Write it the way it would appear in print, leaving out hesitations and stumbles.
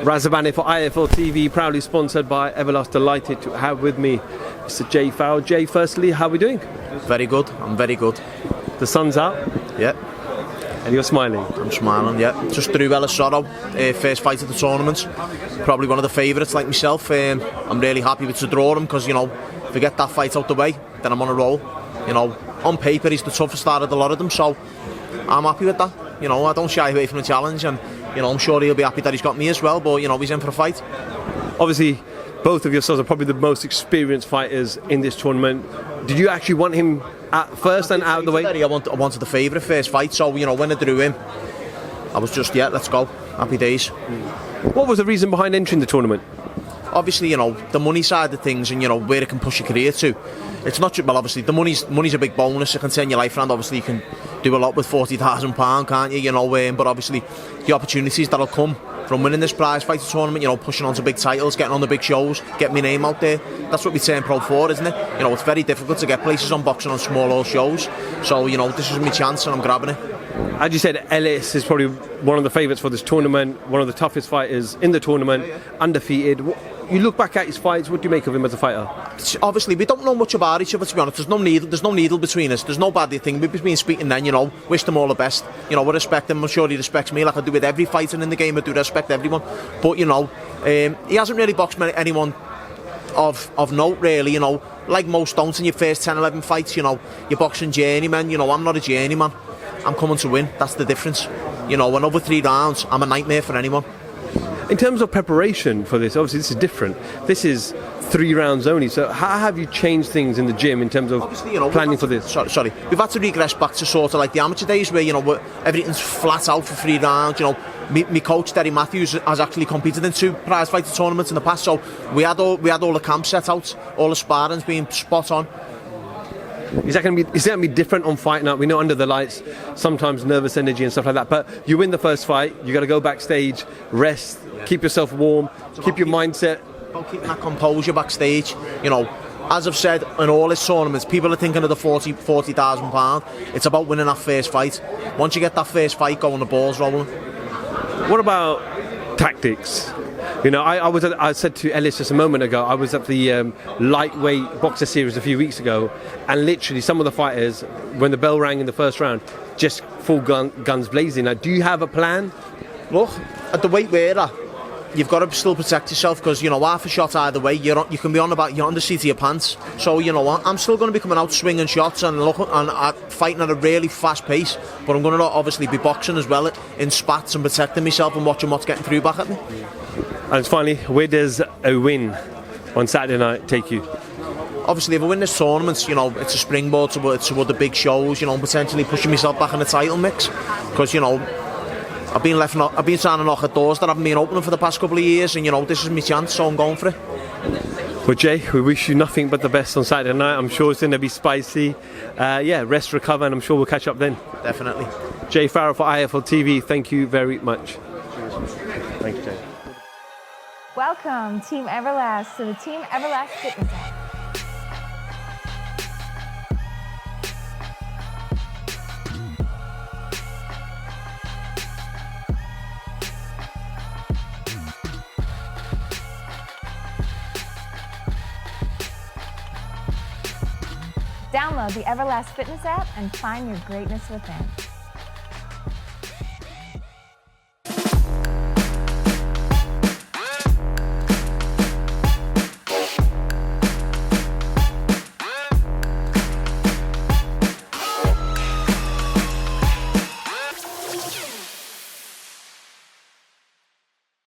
Razabani for IFL TV, proudly sponsored by Everlast. Delighted to have with me Mr. Jay Farrell. Jay, firstly, how are we doing? Very good, I'm very good. The sun's out? Yeah. And you're smiling? I'm smiling, yeah. Just through Ellis Zorro, first fight of the tournament. Probably one of the favourites like myself. I'm really happy to draw him because, you know, if we get that fight out the way, then I'm on a roll. You know, on paper he's the toughest out of a lot of them, so I'm happy with that. You know, I don't shy away from a challenge, and, you know, I'm sure he'll be happy that he's got me as well, but, you know, he's in for a fight. Obviously, both of yourselves are probably the most experienced fighters in this tournament. Did you actually want him at first and out of the way? I wanted the favourite first fight, so, you know, when I drew him, I was just, yeah, let's go. Happy days. What was the reason behind entering the tournament? Obviously, you know, the money side of things and, you know, where it can push your career to. It's not just, well, obviously, the money's a big bonus. It can turn your life around. Obviously, you can do a lot with £40,000, can't you? You know, but obviously, the opportunities that'll come from winning this prize fighter tournament, you know, pushing on to big titles, getting on the big shows, getting my name out there. That's what we turn pro for, isn't it? You know, it's very difficult to get places on boxing on small old shows. So, you know, this is my chance and I'm grabbing it. As you said, Ellis is probably one of the favourites for this tournament, one of the toughest fighters in the tournament, undefeated. You look back at his fights, what do you make of him as a fighter? Obviously, we don't know much about each other, to be honest. There's no needle between us. There's no bad thing. We've been speaking then, you know, wish them all the best. You know, we respect him. I'm sure he respects me like I do with every fighter in the game. I do respect everyone. But, you know, he hasn't really boxed anyone of note, really, you know. Like most don't in your first 10, 11 fights, you know. You're boxing journeyman. You know, I'm not a journeyman. I'm coming to win. That's the difference. You know, and over 3 rounds, I'm a nightmare for anyone. In terms of preparation for this, obviously this is different. This is 3 rounds only. So how have you changed things in the gym in terms of you know, planning for this? Sorry. We've had to regress back to sort of like the amateur days where, you know, everything's flat out for 3 rounds. You know, my coach, Derry Matthews, has actually competed in 2 prize fighter tournaments in the past. So we had all the camps set out, all the sparring's being spot on. Is that going to be different on fight night? We know under the lights, sometimes nervous energy and stuff like that. But you win the first fight, you got to go backstage, rest, keep yourself warm, keep your mindset. About keeping that composure backstage. You know, as I've said in all his tournaments, people are thinking of the £40,000. It's about winning that first fight. Once you get that first fight going, the ball's rolling. What about tactics? You know, I said to Ellis just a moment ago, I was at the lightweight boxer series a few weeks ago, and literally some of the fighters, when the bell rang in the first round, just full guns blazing. Now, do you have a plan? Look, at the weight we're at, you've got to still protect yourself because, you know, half a shot either way, you can be on you're on the seat of your pants. So, you know what, I'm still going to be coming out swinging shots and fighting at a really fast pace, but I'm going to obviously be boxing as well in spats and protecting myself and watching what's getting through back at me. And finally, where does a win on Saturday night take you? Obviously, if I win this tournament, you know, it's a springboard to the big shows, you know, potentially pushing myself back in the title mix. Because, you know, I've been trying to knock at doors that haven't been opening for the past couple of years, and, you know, this is my chance, so I'm going for it. Well, Jay, we wish you nothing but the best on Saturday night. I'm sure it's going to be spicy. Rest, recover, and I'm sure we'll catch up then. Definitely. Jay Farrell for IFL TV, thank you very much. Thank you, Jay. Welcome, Team Everlast, to the Team Everlast Fitness app. Download the Everlast Fitness app and find your greatness within.